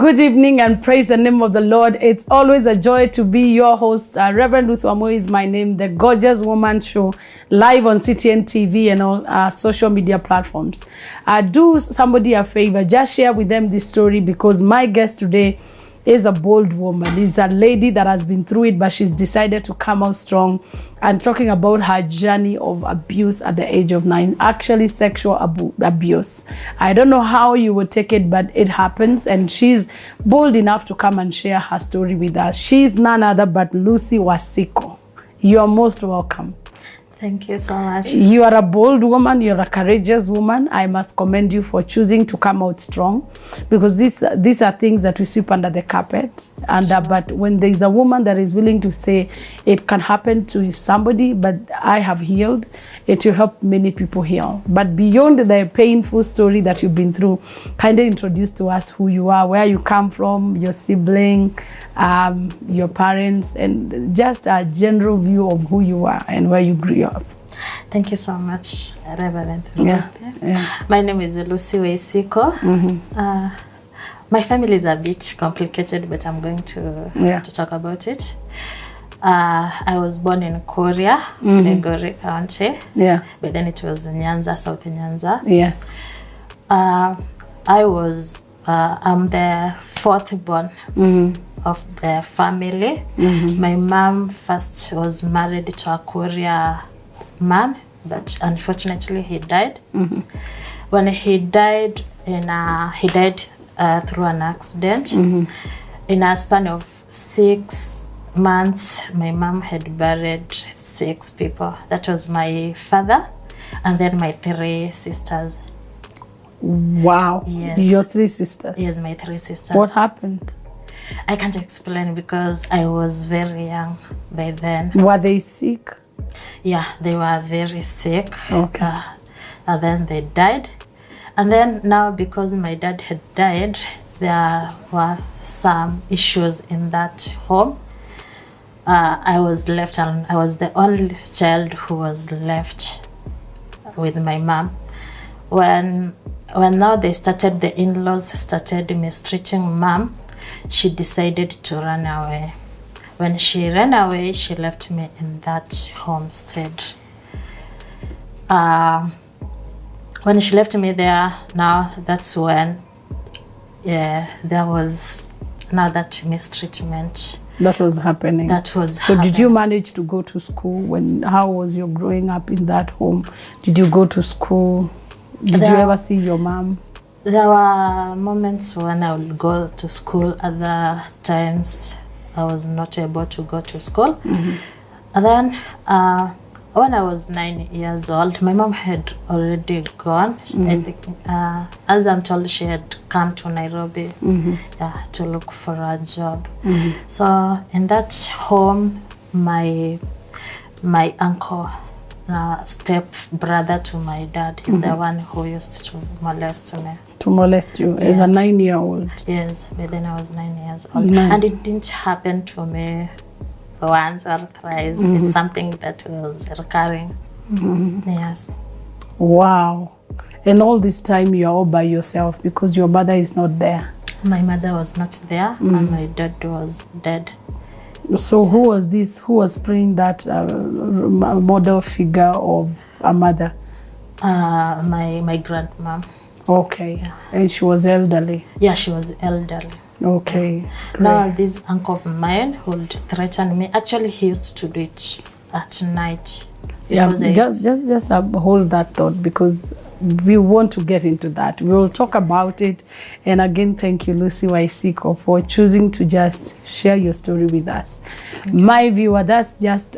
Good evening and praise the name of the Lord. It's always a joy to be your host. Reverend Ruth Wamo is my name, the Gorgeous Woman Show, live on CTN TV and all social media platforms. Do somebody a favor, just share with them this story, because my guest today is a bold woman. Is a lady that has been through it, but she's decided to come out strong and talking about her journey of abuse at the age of 9, actually sexual abuse. I don't know how you would take it, but it happens, and she's bold enough to come and share her story with us. She's none other but Lucy Sico. You are most welcome. Thank you so much. You are a bold woman. You're a courageous woman. I must commend you for choosing to come out strong, because these are things that we sweep under the carpet. And but when there's a woman that is willing to say it can happen to somebody, but I have healed, it will help many people heal. But beyond the painful story that you've been through, kind of introduce to us who you are, where you come from, your sibling, your parents, and just a general view of who you are and where you grew up. Thank you so much, Reverend. Yeah. My name is Lucy Sico. Mm-hmm. My family is a bit complicated, but I'm going to talk about it. I was born in Korea, Nairobi County. Yeah. But then it was Nyanza, South Nyanza. Yes. I'm the fourth born of the family. My mom first was married to a Korea man, but unfortunately he died. When he died, he died through an accident. In a span of 6 months, my mom had buried 6 people. That was my father, and then my 3 sisters. Wow. Yes. Your 3 sisters? Yes, my 3 sisters. What happened? I can't explain because I was very young by then. Were they sick? Yeah, they were very sick. Okay. And then they died. And then now, because my dad had died, there were some issues in that home. I was left, and I was the only child who was left with my mom. When now the in-laws started mistreating mom, she decided to run away. When she ran away, she left me in that homestead. When she left me there, now that's when there was now that mistreatment. That was happening. So did you manage to go to school? How was your growing up in that home? Did you go to school? Did you ever see your mom? There were moments when I would go to school. Other times I was not able to go to school. And then when I was 9 years old, my mom had already gone. I think, as I'm told, she had come to Nairobi to look for a job. So in that home, my uncle, step brother to my dad, is the one who used to molest me. To molest you as a 9-year-old? Yes, but then I was 9 years old. And it didn't happen to me once or twice. It's something that was recurring. Yes. Wow. And all this time you're all by yourself because your mother is not there? My mother was not there, and my dad was dead. So who was this? Who was playing that model figure of a mother? My grandma. Okay. Yeah. And she was elderly? Yeah, she was elderly. Okay. Yeah. Now this uncle of mine would threaten me. Actually, he used to do it at night. Yeah, just hold that thought, because we want to get into that. We will talk about it. And again, thank you, Lucy Sico, for choosing to just share your story with us. My viewer, that's just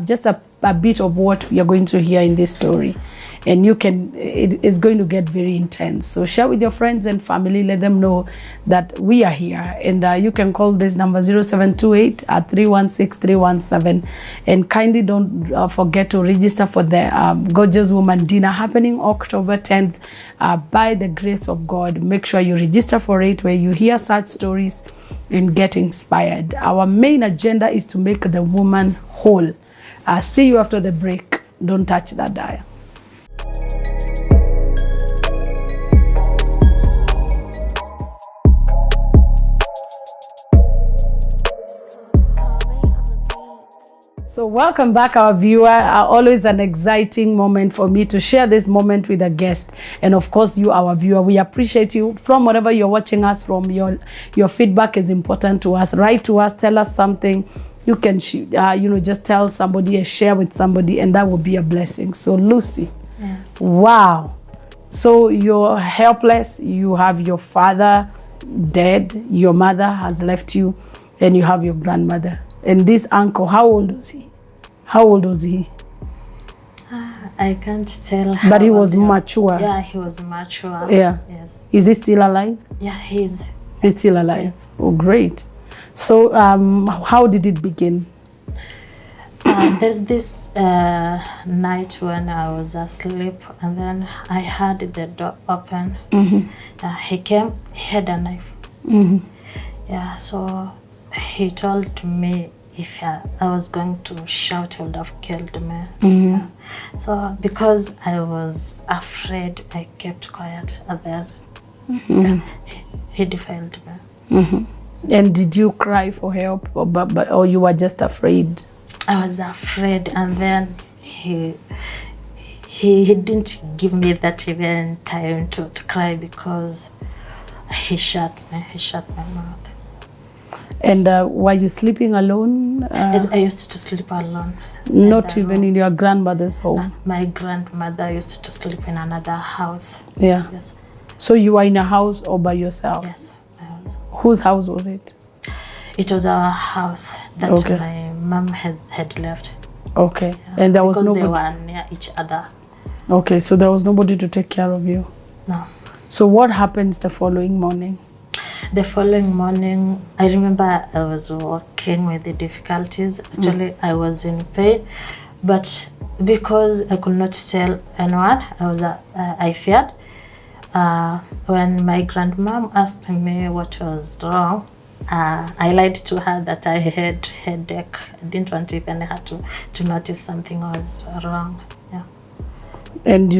just a bit of what we are going to hear in this story. And it is going to get very intense. So share with your friends and family. Let them know that we are here. And you can call this number 0728 316 317. And kindly don't forget to register for the Gorgeous Woman Dinner happening October 10th. By the grace of God, make sure you register for it, where you hear such stories and get inspired. Our main agenda is to make the woman whole. See you after the break. Don't touch that dial. So welcome back, our viewer. Always an exciting moment for me to share this moment with a guest, and of course you, our viewer. We appreciate you from wherever you're watching us from. Your feedback is important to us. Write to us, tell us something. You can just tell somebody and share with somebody, and that will be a blessing. So Lucy, Yes. wow. So you're helpless. You have your father dead. Your mother has left you, and you have your grandmother. And this uncle, how old was he? How old was he? I can't tell. But he was mature. Yeah, he was mature. Yeah. Yes. Is he still alive? Yeah, he's still alive. Yes. Oh, great. So how did it begin? There's this night when I was asleep, and then I heard the door open. He came, he had a knife. Yeah, so he told me if I was going to shout, he would have killed me. Yeah. So because I was afraid, I kept quiet, and then he defiled me. And did you cry for help, or you were just afraid? I was afraid, and then he didn't give me that even time to cry, because he shut my mouth. And were you sleeping alone? Yes, I used to sleep alone. Not even in your grandmother's home? My grandmother used to sleep in another house. Yeah. Yes. So you were in a house all by yourself? Yes, I was. Whose house was it? It was our house that my mom had left. Okay. Yeah, and there was nobody? Because they were near each other. Okay, so there was nobody to take care of you? No. So what happens the following morning? The following morning, I remember I was walking with the difficulties. Actually, I was in pain, but because I could not tell anyone, I feared. When my grandmom asked me what was wrong, I lied to her that I had headache. I didn't want even her to notice something was wrong. Yeah. And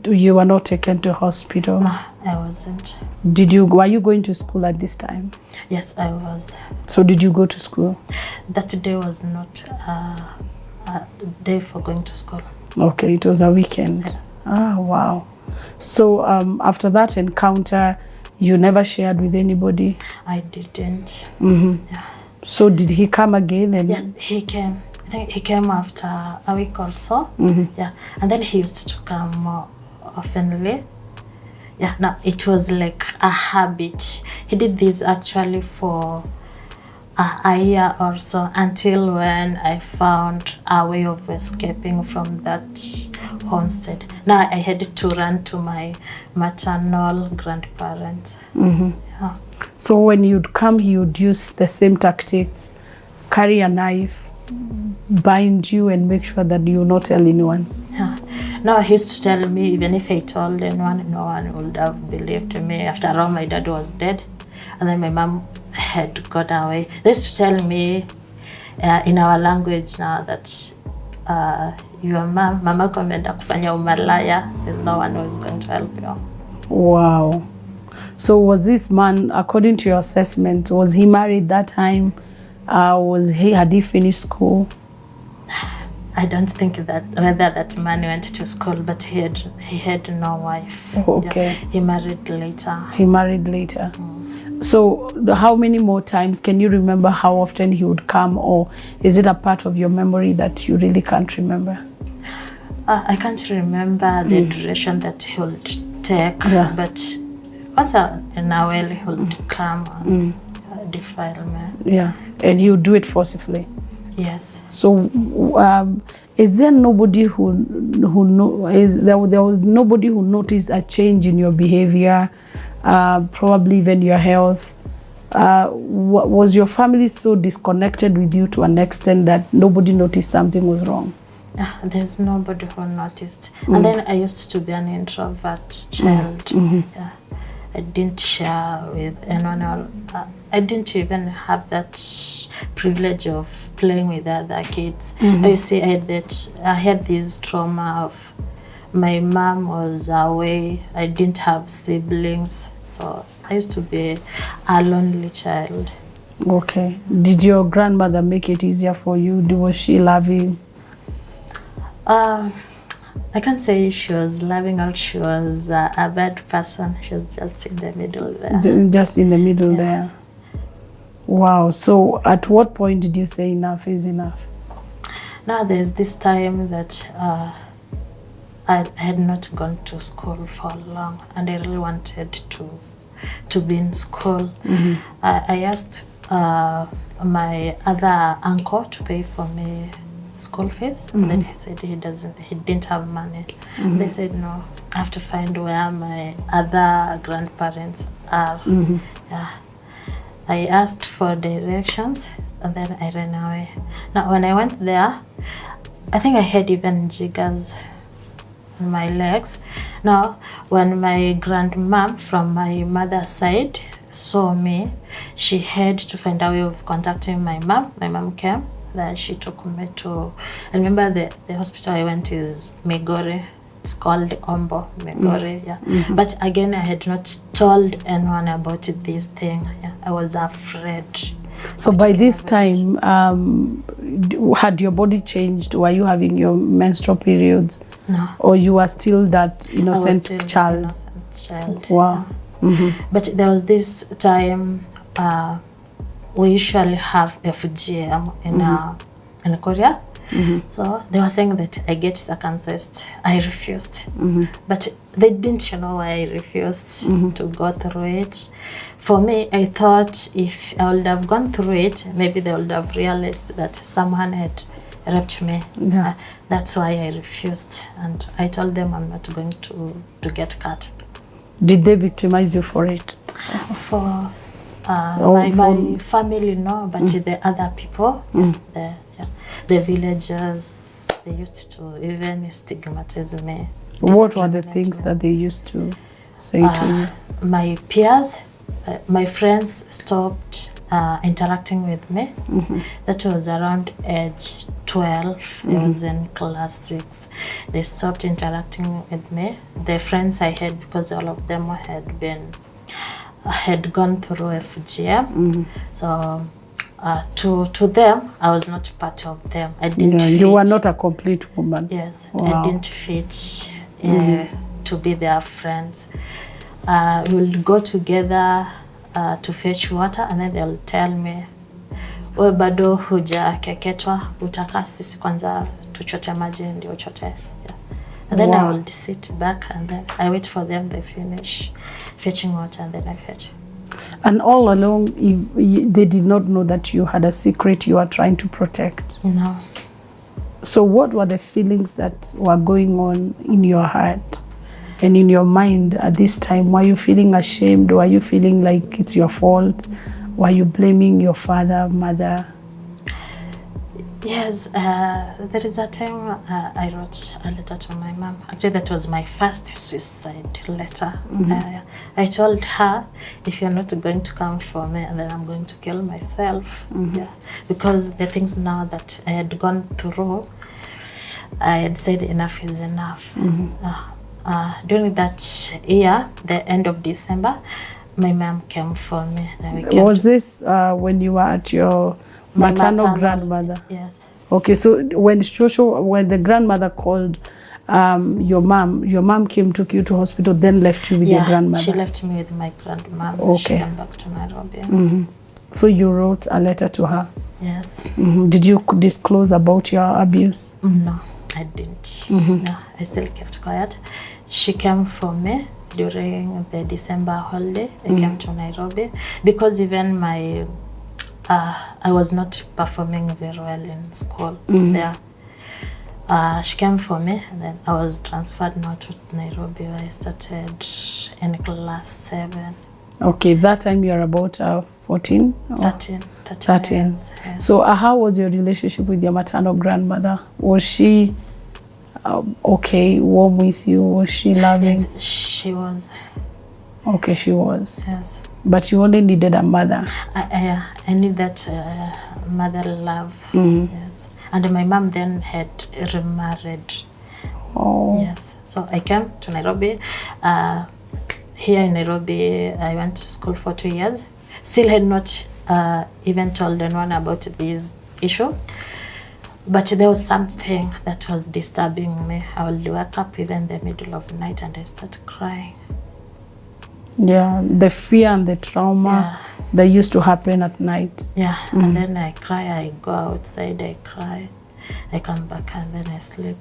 you were not taken to hospital? No, I wasn't. Were you going to school at this time? Yes, I was. So did you go to school? That day was not a day for going to school. Okay, it was a weekend. Yes. Ah, wow. So after that encounter, you never shared with anybody? I didn't. Yeah. So did he come again? Yes, he came. I think he came after a week or so. Yeah, and then he used to come more oftenly. Yeah, no, it was like a habit. He did this actually for a year or so, until when I found a way of escaping from that homestead. Now I had to run to my maternal grandparents. Yeah. So when you'd come, he would use the same tactics, carry a knife, bind you, and make sure that you not tell anyone? Yeah. No, he used to tell me, even if I told anyone, no one would have believed me. After all, my dad was dead, and then my mom had gone away. They used to tell me in our language now that your mama kwenda kufanya umalaya, and no one was going to help you. Wow. So was this man, according to your assessment, was he married that time? Had he finished school? I don't think whether that man went to school, but he had no wife. Okay. Yeah. He married later. He married later. So how many more times can you remember how often he would come, or is it a part of your memory that you really can't remember? I can't remember the duration that he would take, but once in a while he would come and defile me. Yeah, and he would do it forcibly. Yes. So, is there nobody there was nobody who noticed a change in your behavior, probably even your health? Was your family so disconnected with you to an extent that nobody noticed something was wrong? There's nobody who noticed. And then I used to be an introvert child. Yeah. I didn't share with anyone. I didn't even have that privilege of playing with other kids. You see, I had this trauma of my mom was away. I didn't have siblings, so I used to be a lonely child. Okay. Did your grandmother make it easier for you? Was she loving? I can't say she was loving or she was a bad person. She was just in the middle there. Just in the middle Yes. there. Wow. So at what point did you say enough is enough? Now there's this time that I had not gone to school for long, and I really wanted to be in school. I asked my other uncle to pay for me school fees, and then he said he didn't have money. They said no, I have to find where my other grandparents are. Yeah. I asked for directions, and then I ran away. Now when I went there, I think I had even jiggers on my legs. Now when my grandmom from my mother's side saw me, she had to find a way of contacting my mom. My mom came, then she took me to, I remember the hospital I went to is Migori. It's called Ombo, Migori, yeah. But again, I had not told anyone about this thing. Yeah. I was afraid. So by this time, had your body changed? Were you having your menstrual periods? No. Or you were still that innocent I was still child? Innocent child. Wow. Yeah. But there was this time we usually have FGM in Korea. So they were saying that I get circumcised. I refused. But they didn't know why I refused to go through it. For me, I thought if I would have gone through it, maybe they would have realized that someone had raped me. Yeah. That's why I refused. And I told them I'm not going to get cut. Did they victimize you for it? For my family, no, but the other people, the villagers, they used to even stigmatize me. What were the things that they used to say to you? My peers, my friends stopped interacting with me. That was around age 12. I was in class 6. They stopped interacting with me. The friends I had, because all of them had gone through FGM. So to them, I was not part of them. I didn't fit. You were not a complete woman. Yes, wow. I didn't fit to be their friends. We will go together to fetch water, and then they'll tell me, we bado hujakeketwa, utakaa sisi kwanza tuchote maji ndio uchote. And then I will sit back, and then I wait for them. They finish fetching water, and then I fetch. And all along, they did not know that you had a secret you were trying to protect? No. So what were the feelings that were going on in your heart and in your mind at this time? Were you feeling ashamed? Were you feeling like it's your fault? Were you blaming your father, mother? Yes, there is a time I wrote a letter to my mom. Actually, that was my first suicide letter. I told her, if you're not going to come for me, then I'm going to kill myself. Yeah, because the things now that I had gone through, I had said enough is enough. During that year, the end of December, my mom came for me. Was this when you were at your maternal grandmother? Yes. Okay, so when the grandmother called your mom came, took you to hospital, then left you with your grandmother? She left me with my grandmom. Okay. She came back to Nairobi. So you wrote a letter to her? Yes. Did you disclose about your abuse? No, I didn't. No, I still kept quiet. She came for me during the December holiday. I came to Nairobi because even my I was not performing very well in school there. She came for me, and then I was transferred now to Nairobi, where I started in class 7. Okay, that time you were about 14? 13. 13. Years, yes. So how was your relationship with your maternal grandmother? Was she okay, warm with you? Was she loving? Yes, she was. Okay, she was. Yes. But you only needed a mother. I need that mother love. Yes. And my mom then had remarried. Oh. Yes. So I came to Nairobi. Here in Nairobi, I went to school for 2 years. Still had not even told anyone about this issue. But there was something that was disturbing me. I would wake up even in the middle of the night and I start crying. Yeah, the fear and the trauma that used to happen at night. Yeah, and then I cry, I go outside, I cry, I come back and then I sleep.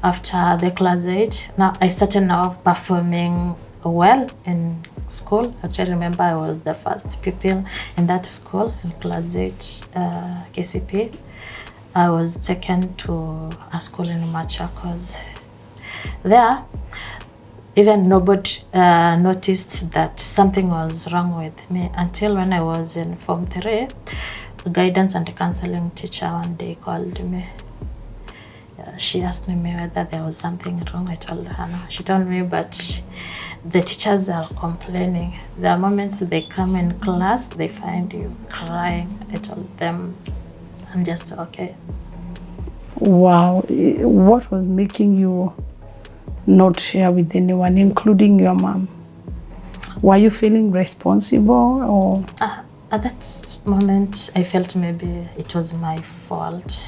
After the class 8, now I started now performing well in school. Actually, remember I was the first pupil in that school in class 8 KCP. I was taken to a school in Machakos. There, even nobody noticed that something was wrong with me until when I was in Form 3, a guidance and counseling teacher one day called me. She asked me whether there was something wrong. I told her no. She told me, but the teachers are complaining. There are moments they come in class, they find you crying. I told them, I'm just okay. Wow. What was making you not share with anyone, including your mom? Were you feeling responsible or? At that moment, I felt maybe it was my fault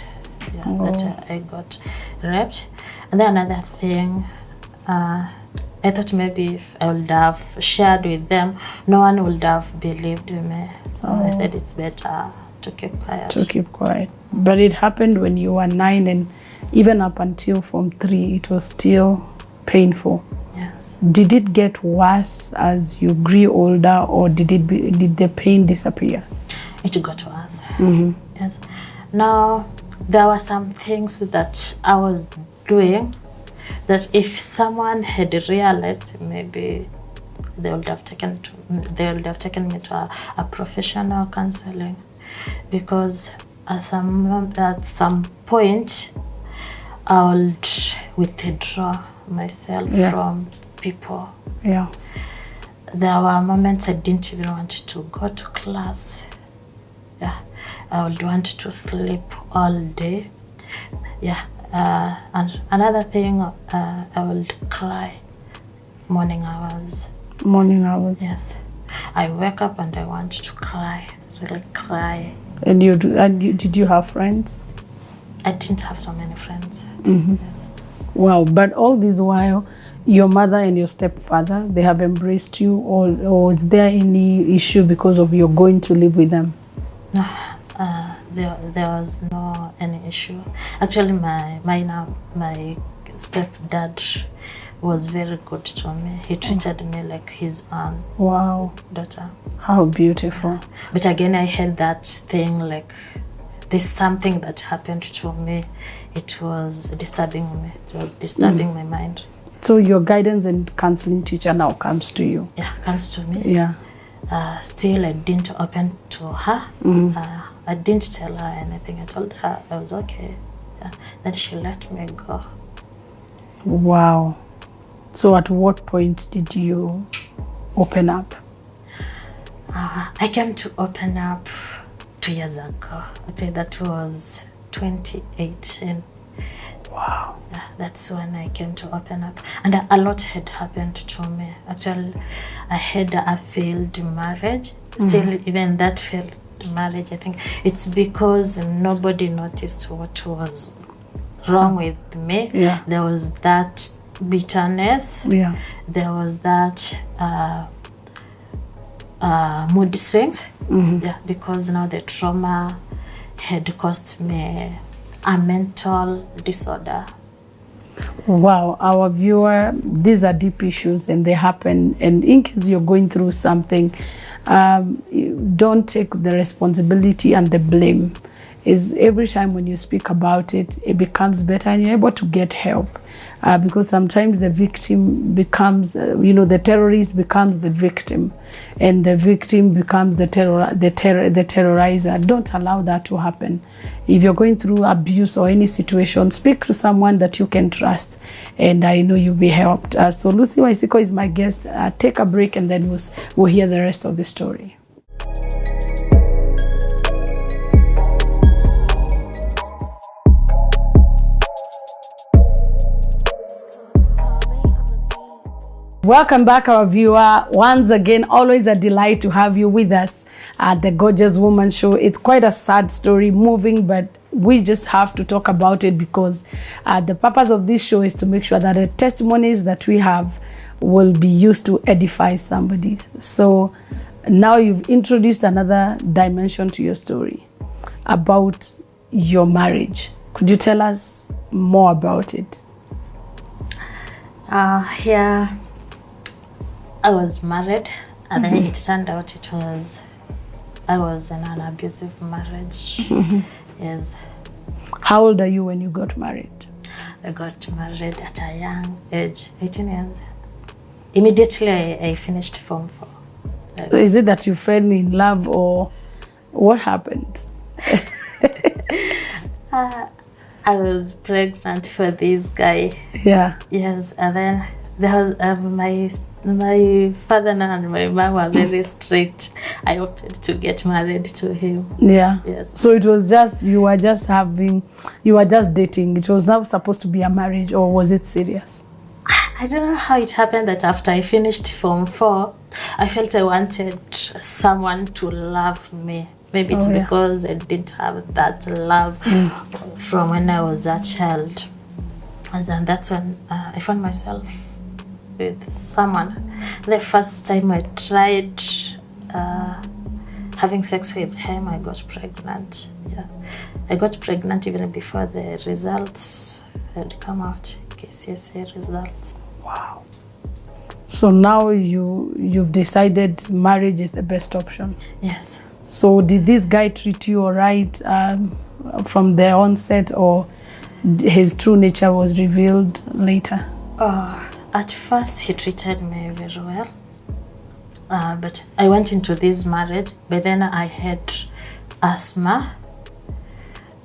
that I got raped. And then another thing, I thought maybe if I would have shared with them, no one would have believed me. So I said it's better to keep quiet. To keep quiet. But it happened when you were 9, and even up until Form 3, it was still painful. Yes. Did it get worse as you grew older, or did the pain disappear? It got worse. Yes. Now, there were some things that I was doing that if someone had realized, maybe they would have taken me to a professional counseling, because at some point I would withdraw myself from people. Yeah. There were moments I didn't even want to go to class. Yeah. I would want to sleep all day. Yeah. And another thing, I would cry morning hours. Morning hours. Yes. I wake up and I want to cry, really cry. And did you have friends? I didn't have so many friends. Yes. Wow. But all this while, your mother and your stepfather, they have embraced you, or is there any issue because of your going to live with them? No. There was no any issue. Actually, my stepdad was very good to me. He treated me like his own daughter. How beautiful. Yeah. But again, I had that thing like there's something that happened to me. It was disturbing me. It was disturbing my mind. So your guidance and counseling teacher now comes to you? Yeah, comes to me. Yeah. Still, I didn't open to her. I didn't tell her anything. I told her I was okay. Yeah. Then she let me go. Wow. So at what point did you open up? I came to open up 2 years ago. Actually, that was 2018. Wow. Yeah, that's when I came to open up. And a lot had happened to me. Actually, I had a failed marriage. Still, even that failed marriage, I think it's because nobody noticed what was wrong with me. Yeah. There was that bitterness. Yeah. There was that mood swings. Yeah, because now the trauma had caused me a mental disorder. Wow, our viewer, these are deep issues and they happen. And in case you're going through something, don't take the responsibility and the blame. Is every time when you speak about it, it becomes better and you're able to get help. Because sometimes the victim becomes, the terrorist becomes the victim, and the victim becomes the terrorizer. Don't allow that to happen. If you're going through abuse or any situation, speak to someone that you can trust, and I know you'll be helped. So Lucy Sico is my guest. Take a break, and then we'll hear the rest of the story. Welcome back, our viewer. Once again, always a delight to have you with us. the Gorgeous Woman Show. It's quite a sad story, moving, but we just have to talk about it because the purpose of this show is to make sure that the testimonies that we have will be used to edify somebody. So now you've introduced another dimension to your story about your marriage. Could you tell us more about it? Yeah, I was married, and then it turned out I was in an abusive marriage. Yes. How old are you when you got married? I got married at a young age, 18 years. Immediately, I finished Form 4. So is it that you fell in love, or what happened? I was pregnant for this guy. Yeah. Yes, and then there was my father and my mom were very strict. I opted to get married to him. Yeah. Yes. So it was just, you were just dating. It was not supposed to be a marriage, or was it serious? I don't know how it happened that after I finished Form 4, I felt I wanted someone to love me. Maybe it's because I didn't have that love from when I was a child. And then that's when I found myself with someone. The first time I tried having sex with him, I got pregnant. Yeah, I got pregnant even before the results had come out, KCSA results. Wow. So now you've decided marriage is the best option. Yes. So did this guy treat you all right from the onset, or his true nature was revealed later? At first, he treated me very well. But I went into this marriage, but then I had asthma.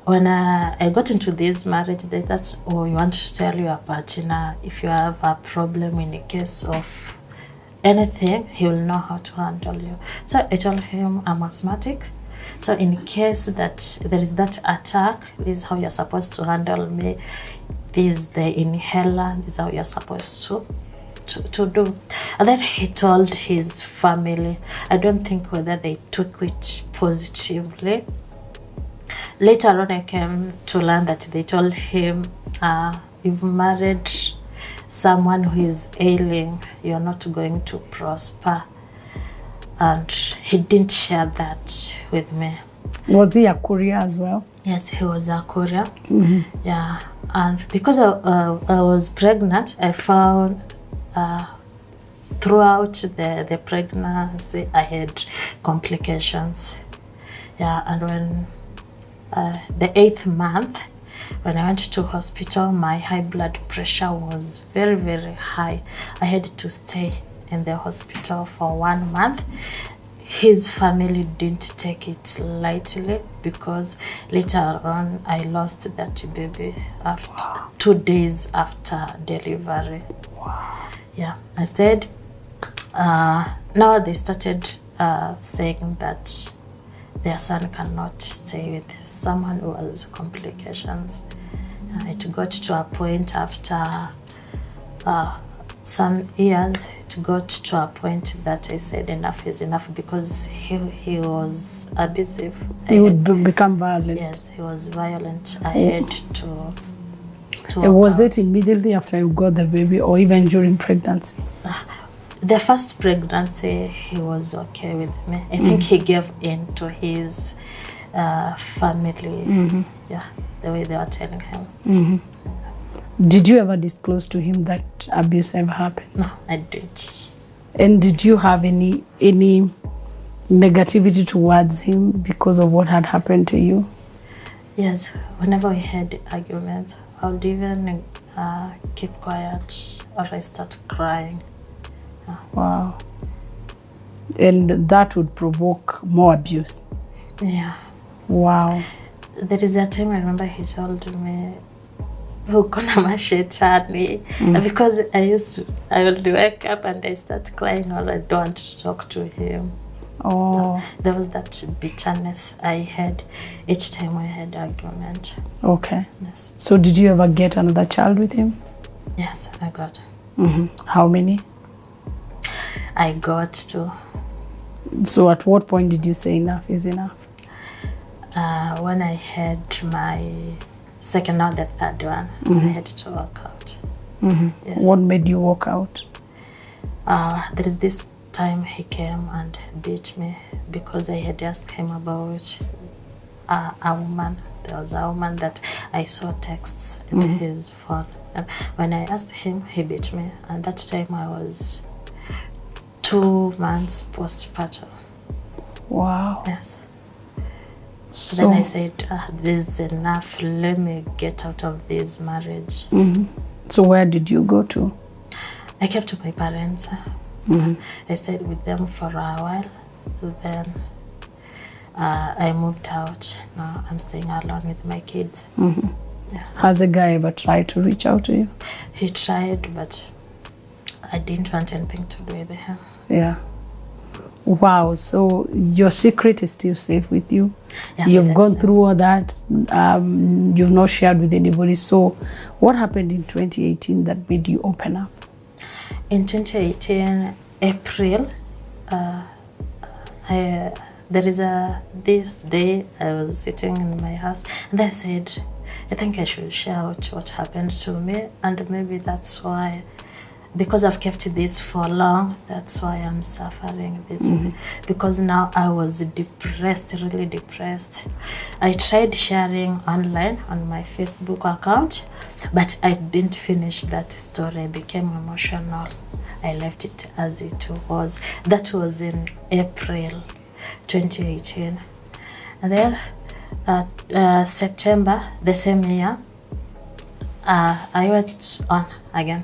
When I got into this marriage, they thought, you want to tell your partner if you have a problem in the case of anything, he will know how to handle you. So I told him I'm asthmatic. So in case that there is that attack, this is how you're supposed to handle me. This is the inhaler, this is how you're supposed to do. And then he told his family. I don't think whether they took it positively. Later on, I came to learn that they told him, you've married someone who is ailing, you're not going to prosper. And he didn't share that with me. Was he a courier as well? Yes, he was a courier. Yeah, and because I was pregnant, I found throughout the pregnancy I had complications. Yeah, and when the 8th month, when I went to hospital, my high blood pressure was very, very high. I had to stay in the hospital for 1 month. His family didn't take it lightly because later on I lost that baby after 2 days after delivery. Wow. Yeah, I said, now they started saying that their son cannot stay with someone who has complications. It got to a point after some years, it got to a point that I said enough is enough because he was abusive. He would become violent. Yes, he was violent. I had to was it immediately after you got the baby or even during pregnancy? The first pregnancy, he was okay with me. I think he gave in to his family. Yeah, the way they were telling him. Did you ever disclose to him that abuse ever happened? No, I didn't. And did you have any negativity towards him because of what had happened to you? Yes, whenever we had arguments, I would even keep quiet or I start crying. Wow. And that would provoke more abuse? Yeah. Wow. There is a time I remember he told me, ukona mashetani, because I would wake up and I start crying or I don't want to talk to him. Oh. There was that bitterness I had each time I had argument. Okay. Yes. So did you ever get another child with him? Yes, I got. How many? I got 2. So at what point did you say enough is enough? When I had my second, not the third one, I had to walk out. Yes. What made you walk out? There is this time he came and beat me because I had asked him about a woman. There was a woman that I saw texts in his phone. And when I asked him, he beat me. And that time I was 2 months postpartum. Wow. Yes. So Then I said, this is enough. Let me get out of this marriage. So where did you go to? I kept to my parents. I stayed with them for a while. Then I moved out. Now I'm staying alone with my kids. Yeah. Has a guy ever tried to reach out to you? He tried, but I didn't want anything to do with him. Yeah. Wow. So your secret is still safe with you. Yeah, You've gone that's- through all that. You've not shared with anybody. So what happened in 2018 that made you open up? In 2018, April, there is this day I was sitting in my house and I said, I think I should share out what happened to me, and maybe that's why, because I've kept this for long, that's why I'm suffering this. Because now I was depressed, really depressed. I tried sharing online on my Facebook account, but I didn't finish that story. I became emotional. I left it as it was. That was in April 2018. And then September the same year, I went on again.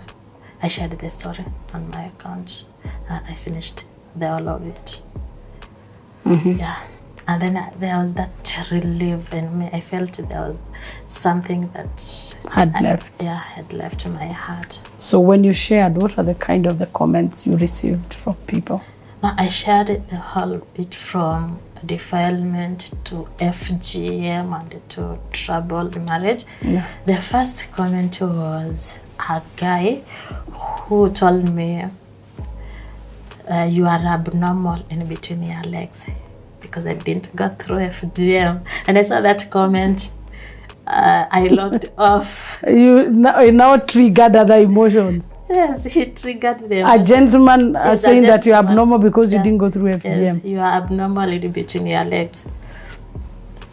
I shared the story on my account. I finished the all of it. Yeah. And then there was that relief in me. I felt there was something that Had left. Yeah, had left my heart. So when you shared, what are the kind of the comments you received from people? Now I shared the whole bit from defilement to FGM and to troubled marriage. Yeah. The first comment was a guy who told me, you are abnormal in between your legs, because I didn't go through FGM. And I saw that comment, I logged off. You now triggered other emotions. Yes, he triggered them. A gentleman Yes, a saying that you're gentleman. abnormal because you Yeah. didn't go through FGM. Yes, you are abnormal in between your legs.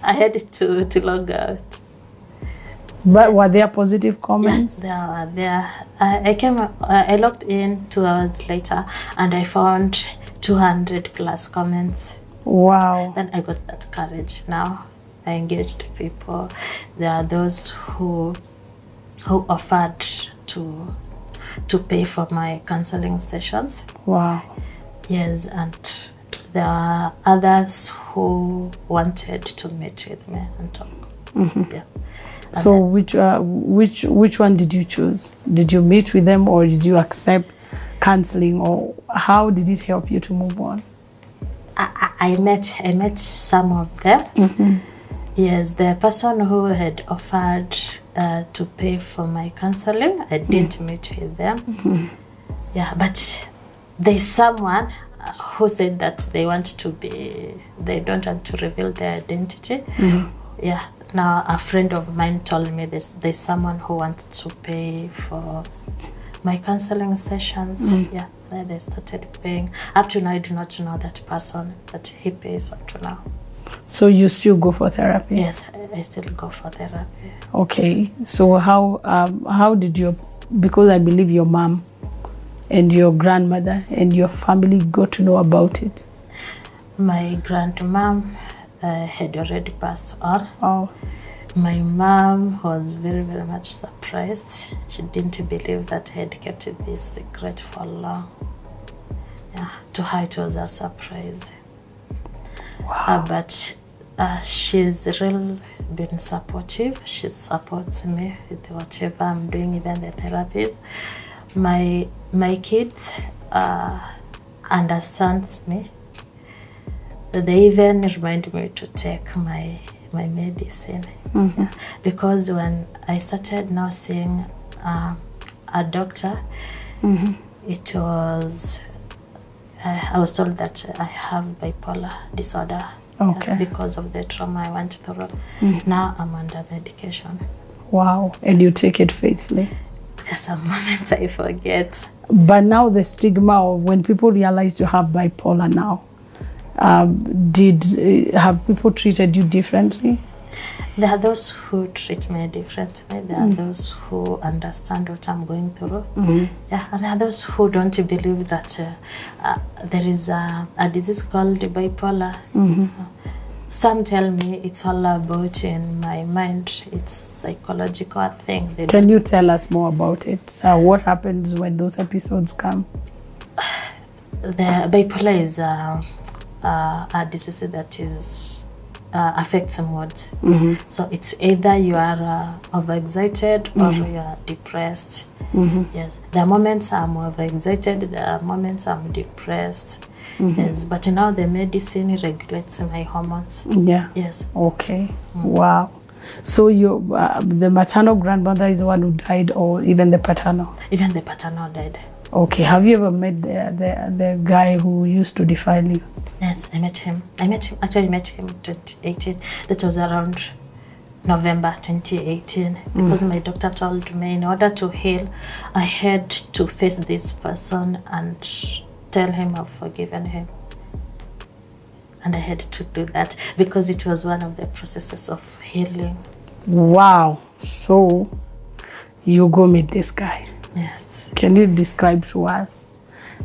I had to log out. But were there positive comments? Yes, there. I logged in 2 hours later and I found 200 plus comments. Wow. Then I got that courage. Now I engaged people. There are those who offered to pay for my counseling sessions. Wow. Yes, and there are others who wanted to meet with me and talk. Yeah. And So which one did you choose? Did you meet with them or did you accept counseling, or how did it help you to move on? I met some of them. Yes, the person who had offered to pay for my counseling, I didn't meet with them. Yeah, but there's someone who said that they don't want to reveal their identity. Yeah, now a friend of mine told me there's someone who wants to pay for my counseling sessions. Yeah, they started paying. Up to now, I do not know that person, but he pays up to now. So you still go for therapy? Yes, I still go for therapy. Okay. So how did because I believe your mom and your grandmother and your family got to know about it? My grandmom had already passed on. Oh. My mom was very, very much surprised. She didn't believe that I had kept this secret for long. Yeah, to her it was a surprise. Wow. But she's really been supportive. She supports me with whatever I'm doing, even the therapies. My kids understand me. They even remind me to take my medicine. Yeah. Because when I started now seeing a doctor, it was I was told that I have bipolar disorder. Okay. Because of the trauma I went through. Now I'm under medication. Wow. And you take it faithfully. There's some moments I forget. But now the stigma of when people realize you have bipolar now, have people treated you differently? There are those who treat me differently. There are those who understand what I'm going through. Yeah, and there are those who don't believe that there is a disease called bipolar. Some tell me it's all about in my mind. It's psychological thing. Can you tell us more about it? What happens when those episodes come? The bipolar is a disease that is affects moods. So it's either you are overexcited or you are depressed. Yes, there are moments I'm overexcited, there are moments I'm depressed. Yes, but now the medicine regulates my hormones. Yeah. Yes. Okay. Wow. So the maternal grandmother is the one who died, or even the paternal? Even the paternal died. Okay. Have you ever met the guy who used to defile you? Yes, I met him. Actually, I met him in 2018. That was around November 2018. Because my doctor told me in order to heal, I had to face this person and tell him I've forgiven him. And I had to do that because it was one of the processes of healing. Wow. So you go meet this guy. Yes. Can you describe to us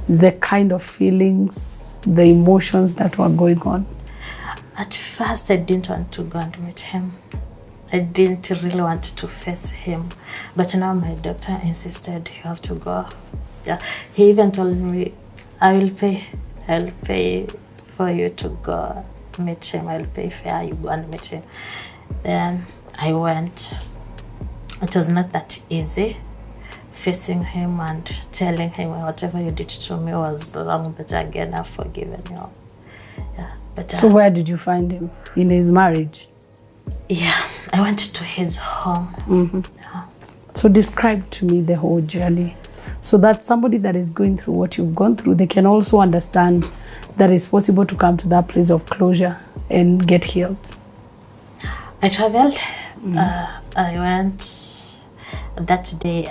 the kind of feelings, the emotions that were going on? At first, I didn't want to go and meet him. I didn't really want to face him. But now my doctor insisted, you have to go. Yeah. He even told me, I'll pay for you to go meet him. I'll pay fare, you go and meet him. Then I went. It was not that easy facing him and telling him whatever you did to me was wrong, but again, I've forgiven you. Yeah. But so where did you find him? In his marriage? Yeah, I went to his home. Yeah. So describe to me the whole journey, so that somebody that is going through what you've gone through, they can also understand that it's possible to come to that place of closure and get healed. I traveled. I went that day.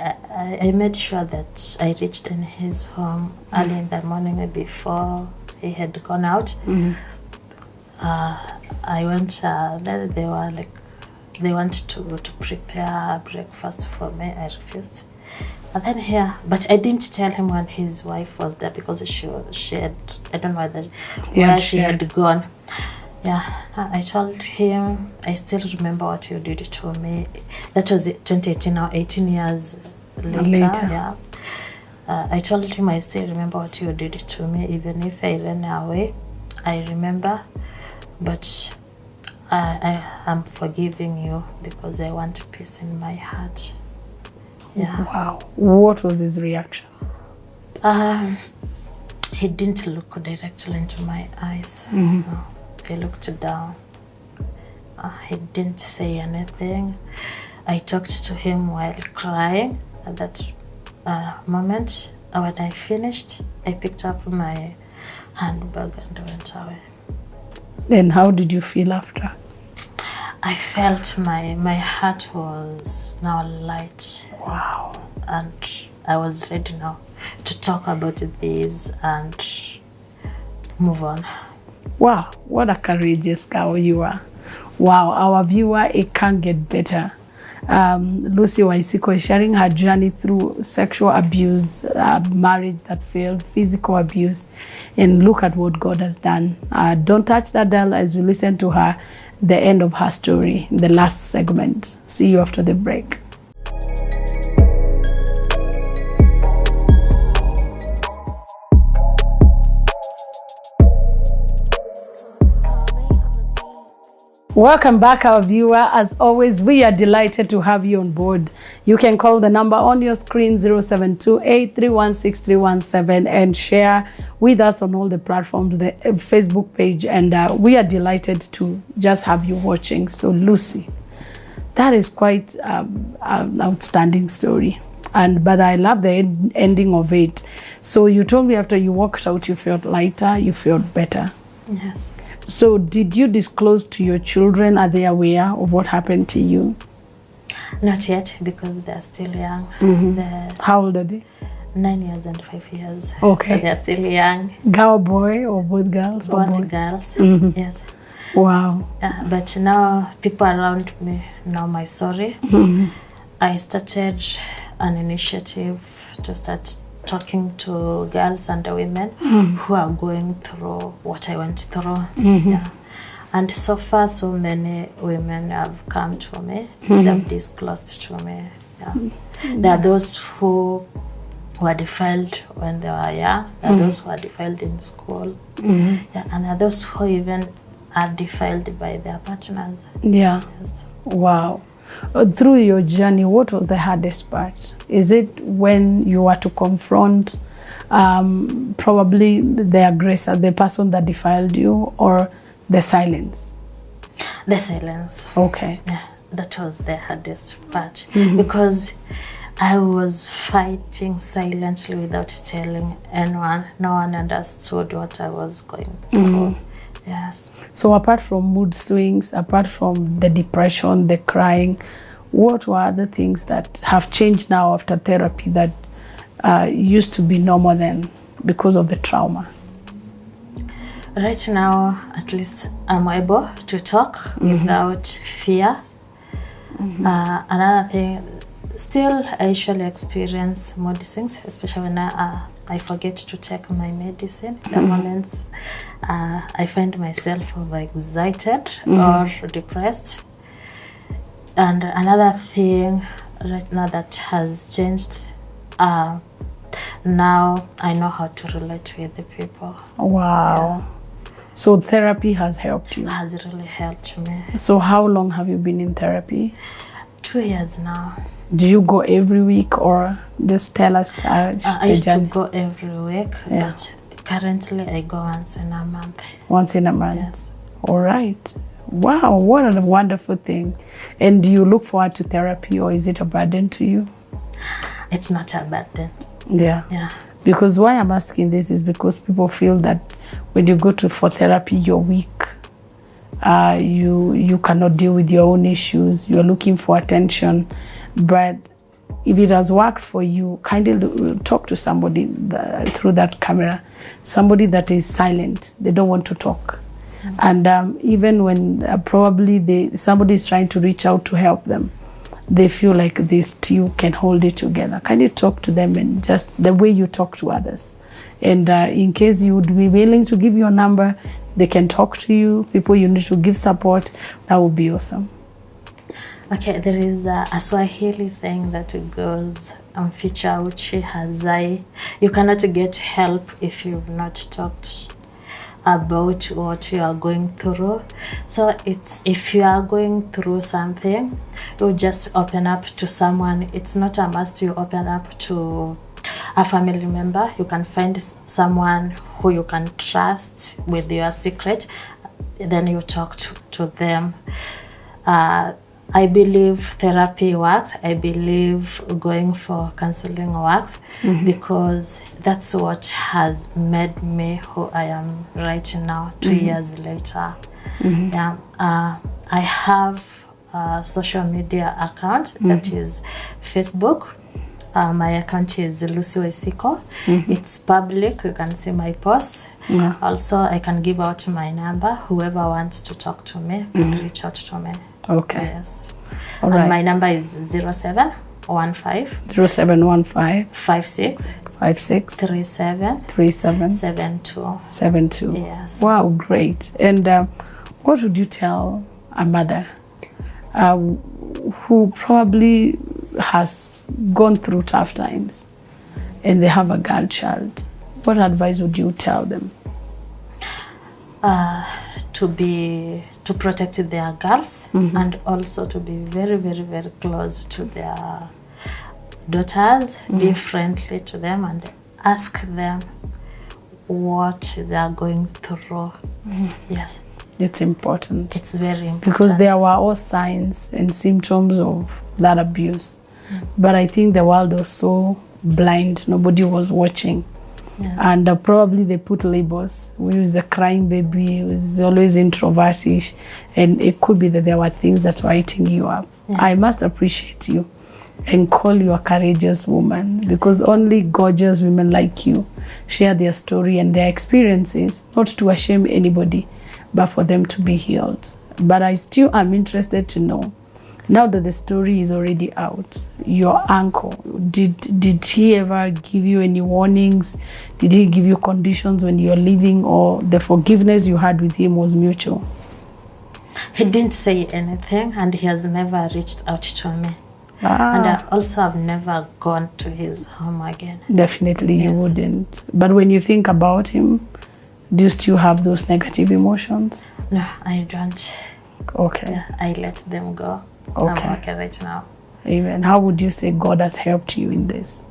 I made sure that I reached in his home early in the morning before he had gone out. I went there. They were like, they wanted to prepare breakfast for me. I refused. And then here, but I didn't tell him when his wife was there because she had, I don't know where she had gone. Yeah, I told him, I still remember what you did to me. That was 2018, now 18 years later. Yeah. I told him, I still remember what you did to me, even if I ran away. I remember, but I'm forgiving you because I want peace in my heart. Yeah. Wow. What was his reaction? He didn't look directly into my eyes. No. He looked down. He didn't say anything. I talked to him while crying at that moment. When I finished, I picked up my handbag and went away. Then how did you feel after? I felt my heart was now light. Wow. And I was ready now to talk about this and move on. Wow, what a courageous girl you are. Wow, our viewer, it can't get better. Lucy Sico is sharing her journey through sexual abuse, marriage that failed, physical abuse, and look at what God has done. Don't touch that dial as we listen to her, the end of her story, the last segment. See you after the break. Welcome back, our viewer. As always, we are delighted to have you on board. You can call the number on your screen, 0728316317, and share with us on all the platforms, the Facebook page, and we are delighted to just have you watching. So, Lucy, that is quite an outstanding story. But I love the ending of it. So you told me after you walked out, you felt lighter, you felt better. Yes. So did you disclose to your children? Are they aware of what happened to you? Not yet, because they're still young. How old are they? 9 years and 5 years. Okay. But they're still young. Girl, boy, or both girls? Both or boy? girls. Yes. Wow. But now people around me know my story. I started an initiative to start talking to girls and women who are going through what I went through. Yeah. And so far, so many women have come to me. They've disclosed to me. Yeah. There are those who were defiled when they were young. There are those who are defiled in school. Yeah. And there are those who even are defiled by their partners. Yeah. Yes. Wow. Through your journey, what was the hardest part? Is it when you were to confront probably the aggressor, the person that defiled you, or the silence? The silence. Okay. Yeah, that was the hardest part, because I was fighting silently without telling anyone. No one understood what I was going through. Yes. So apart from mood swings, apart from the depression, the crying, what were other things that have changed now after therapy that used to be normal then because of the trauma? Right now, at least I'm able to talk without fear. Another thing, still I usually experience mood swings, especially when I forget to take my medicine. The moments I find myself overexcited or depressed. And another thing right now that has changed, now I know how to relate with the people. Wow. Yeah. So therapy has helped you? Has really helped me. So how long have you been in therapy? 2 years now. Do you go every week, or just tell us? I used to go every week, but currently I go once in a month. Once in a month? Yes. All right. Wow, what a wonderful thing. And do you look forward to therapy, or is it a burden to you? It's not a burden. Yeah. Yeah. Because why I'm asking this is because people feel that when you go for therapy, you're weak. You cannot deal with your own issues. You're looking for attention. But if it has worked for you, kindly talk to somebody through that camera. Somebody that is silent. They don't want to talk. And even when probably somebody is trying to reach out to help them, they feel like they still can hold it together. Kindly talk to them, and just the way you talk to others. And in case you would be willing to give your number, they can talk to you, people you need to give support. That would be awesome. Okay, there is a Swahili saying that goes, mficha uchi hazai. You cannot get help if you've not talked about what you are going through. So it's, if you are going through something, you just open up to someone. It's not a must you open up to a family member. You can find someone who you can trust with your secret, then you talk to them. I believe therapy works. I believe going for counseling works, because that's what has made me who I am right now, 2 years later. Yeah, I have a social media account that is Facebook. My account is Lucy Sico. It's public. You can see my posts. Also, I can give out my number. Whoever wants to talk to me can reach out to me. Okay. Yes. All and right. my number is 0715 56 37 72. Yes. Wow, great. And what would you tell a mother who probably has gone through tough times and they have a girl child? What advice would you tell them? To protect their girls, and also to be very, very, very close to their daughters, be friendly to them, and ask them what they are going through. Yes. It's important. It's very important. Because there were all signs and symptoms of that abuse. But I think the world was so blind, nobody was watching. Yes. And probably they put labels. We was the crying baby, was always introvertish, and it could be that there were things that were eating you up. Yes. I must appreciate you and call you a courageous woman, because only gorgeous women like you share their story and their experiences, not to shame anybody, but for them to be healed. But I still am interested to know, now that the story is already out, your uncle, did he ever give you any warnings? Did he give you conditions when you're leaving, or the forgiveness you had with him was mutual? He didn't say anything, and he has never reached out to me. And I also have never gone to his home again. Definitely. Yes. You wouldn't. But when you think about him, do you still have those negative emotions? No, I don't. Okay. Yeah, I let them go. Okay. I'm okay right now. Amen. How would you say God has helped you in this?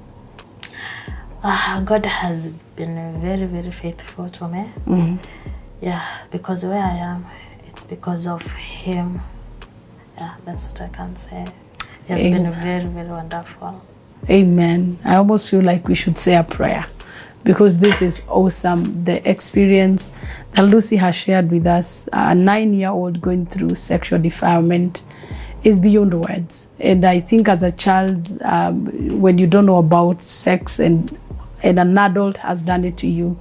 God has been very, very faithful to me. Mm-hmm. Yeah, because where I am, it's because of him. Yeah, that's what I can say. He has been very, very wonderful. Amen. I almost feel like we should say a prayer, because this is awesome. The experience that Lucy has shared with us, a 9-year-old going through sexual defilement, is beyond words. And I think as a child, when you don't know about sex and an adult has done it to you,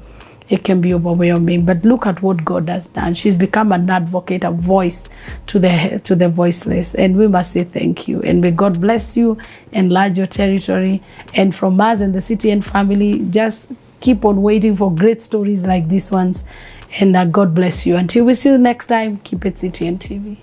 it can be overwhelming. But look at what God has done. She's become an advocate, a voice to the voiceless. And we must say thank you. And may God bless you, enlarge your territory. And from us and the CTN family, just keep on waiting for great stories like these ones. And God bless you. Until we see you next time, keep it CTN TV.